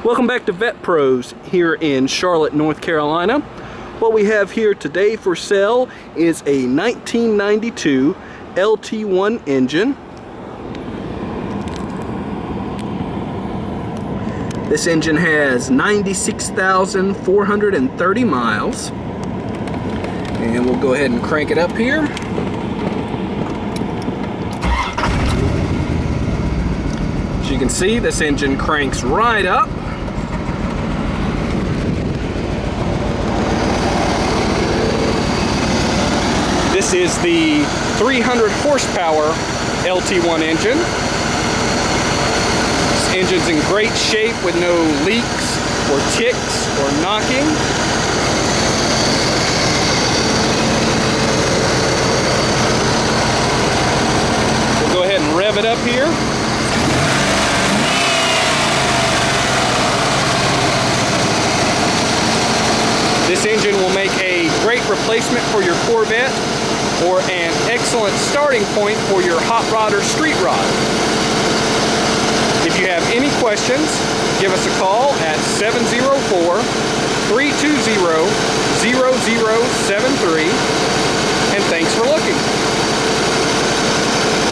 Welcome back to Vettepros here in Charlotte, North Carolina. What we have here today for sale is a 1992 LT1 engine. This engine has 96,430 miles. And we'll go ahead and crank it up here. As you can see, this engine cranks right up. This is the 300 horsepower LT1 engine. This engine's in great shape with no leaks or ticks or knocking. We'll go ahead and rev it up here. This engine will make a great replacement for your Corvette or an excellent starting point for your hot rod or street rod. If you have any questions, give us a call at 704-320-0073, and thanks for looking.